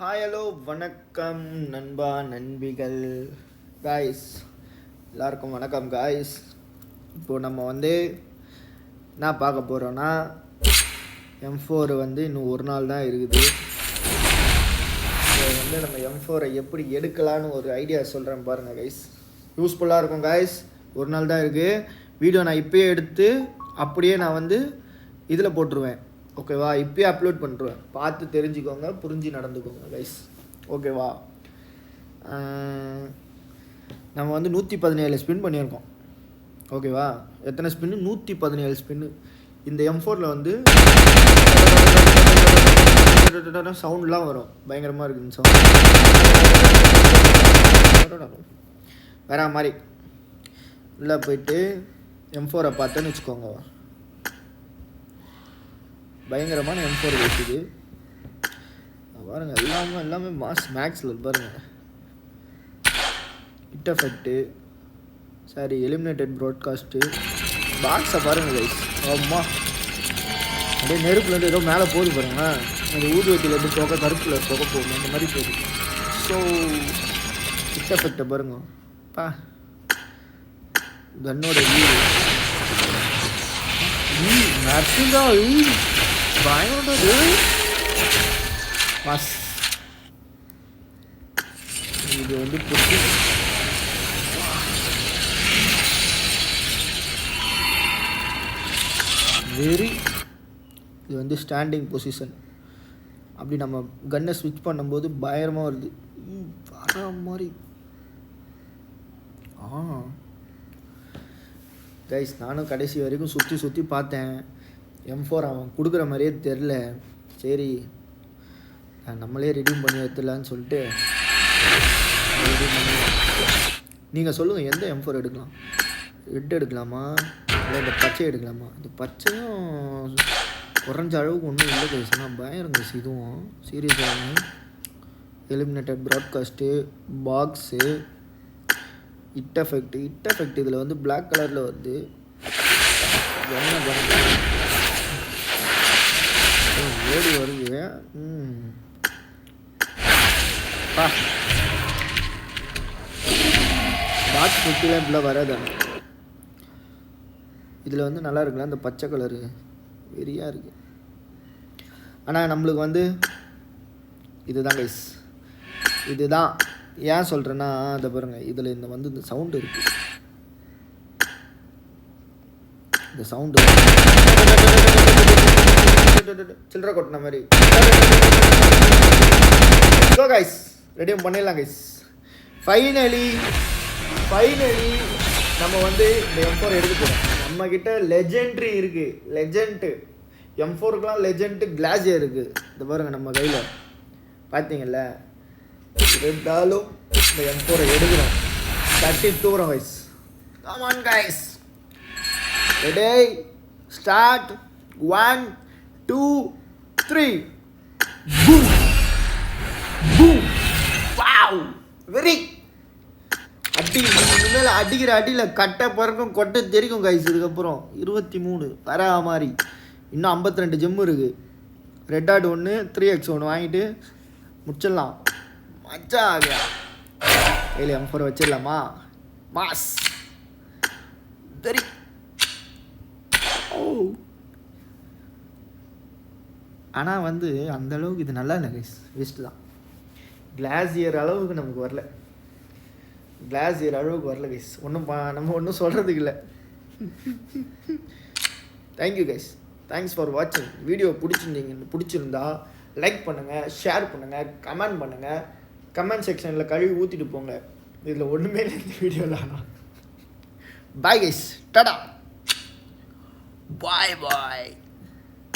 Hi hello வணக்கம் நண்பா நண்பிகள் guys, எல்லாருக்கும் வணக்கம் காய்ஸ். இப்போது நம்ம என்ன பார்க்க போகிறோன்னா, M4 இன்னும் ஒரு நாள் தான் இருக்குது. நம்ம M4 எப்படி எடுக்கலான்னு ஒரு ஐடியா சொல்கிறேன் பாருங்கள் கைஸ். யூஸ்ஃபுல்லாக இருக்கும் காய்ஸ். ஒரு நாள் தான் இருக்குது. வீடியோ நான் இப்போயே எடுத்து அப்படியே நான் இதில் போட்டுருவேன். ஓகேவா? இப்போயே அப்லோட் பண்ணுறேன். பார்த்து தெரிஞ்சுக்கோங்க, புரிஞ்சு நடந்துக்கோங்க கைஸ். ஓகேவா? நம்ம 117 ஸ்பின் பண்ணியிருக்கோம். ஓகேவா? எத்தனை ஸ்பின்னு? 117 ஸ்பின்னு. இந்த M4ல் சவுண்ட்லாம் வரும். பயங்கரமாக இருக்குது இந்த சவுண்ட். வேற மாதிரி உள்ளே போயிட்டு M4 பார்த்தேன்னு வச்சுக்கோங்க, பயங்கரமான M4 இருக்குது பாருங்கள். எல்லாமே மேக்ஸில் பாருங்கள். Hit effect, sorry eliminated broadcast, பாக்ஸை பாருங்கள் கைஸ். ஆமாம், அப்படியே நெருப்புலேருந்து ஏதோ மேலே போகுது பாருங்க. அந்த ஊதுவத்திலேருந்து தொகை கருப்பில் தொகை போகணும், அந்த மாதிரி போகுது. ஸோ ஹிட் எஃபெக்டை பாருங்க. கன்னோட நர்ஸுங்க பயங்கர மஸ். இது புரிஞ்சு வெரி, இது ஸ்டாண்டிங் பொசிஷன். அப்படி நம்ம கன்னை ஸ்விட்ச் பண்ணும்போது பயங்கரமாக வருது வர மாதிரி. கைஸ், நானும் கடைசி வரைக்கும் சுற்றி பார்த்தேன். M4 அவன் கொடுக்குற மாதிரியே தெரில. சரி, நம்மளே ரெடியூம் பண்ணி எடுத்துடலான்னு சொல்லிட்டு ரெடியூம் பண்ணி. நீங்கள் சொல்லுங்கள், எந்த M4 எடுக்கலாம்? ரெட் எடுக்கலாமா, இல்லை இந்த பச்சை எடுக்கலாமா? இந்த பச்சையும் குறைஞ்ச அளவுக்கு ஒன்றும் இல்லை கைஸ். ஆனால் பயங்கரம் கைஸ். இதுவும் சீரியஸாக eliminated broadcast, box, hit effect இதில் பிளாக் கலரில் வருது. ஓடி வருது. பாக்ஸ் குட்டிலாம் இப்படிலாம் வராது. இதில் நல்லா இருக்குல்ல இந்த பச்சை கலரு, வெறியாக இருக்குது. ஆனால் நம்மளுக்கு இதுதான் கைஸ். இதுதான் ஏன் சொல்கிறேன்னா, அதை பாருங்கள், இதில் இந்த சவுண்டு இருக்குது. இந்த சவுண்டு சில்லற கொட்டின மாதிரி. ஸோ கைஸ், ரெடியும் பண்ணிடலாம் கைஸ். ஃபைனலி நம்ம இந்த M4 எடுக்க போகிறோம். நம்மக்கிட்ட லெஜெண்ட்ரி இருக்குது. லெஜெண்ட்டு M4க்குலாம் லெஜெண்ட்டு கிளாஸியர் இருக்குது. இந்த பாருங்கள் நம்ம கையில் பார்த்தீங்கல்ல. இருந்தாலும் இந்த M4 எடுக்கிறோம், தட்டி தூரம் guys. Come on guys, ready, start. 1 2 3 boom boom. Wow, very அடி. இனிமேல் அடிக்கிற அடியில் கட்டை பறக்கும், கொட்டை தெரிக்கும் கைஸ். இதுக்கப்புறம் 23 வர மாதிரி. இன்னும் 52 ஜெம்மு இருக்குது. ரெட் டாட் 1 3x 1 வாங்கிட்டு முடிச்சிடலாம். மச்சா ஆகியா கையில் M4 வச்சிடலாமா? மாஸ் தெரி. ஆனால் அந்த அளவுக்கு இது நல்லா இல்லை கைஸ். வேஸ்ட்டு தான். கிளாஸியர் அளவுக்கு நமக்கு வரல. கைஸ். நம்ம ஒன்றும் சொல்கிறதுக்கு இல்லை. Thank you guys. தேங்க்ஸ் ஃபார் வாட்சிங். வீடியோ பிடிச்சிருந்தா லைக் பண்ணுங்கள், ஷேர் பண்ணுங்கள், கமெண்ட் பண்ணுங்கள். கமெண்ட் செக்ஷனில் கழுவி ஊற்றிட்டு போங்க. இதில் ஒன்றுமே இல்லை இந்த வீடியோவில். ஆனால் பாய் கைஸ், டாடா, பாய்.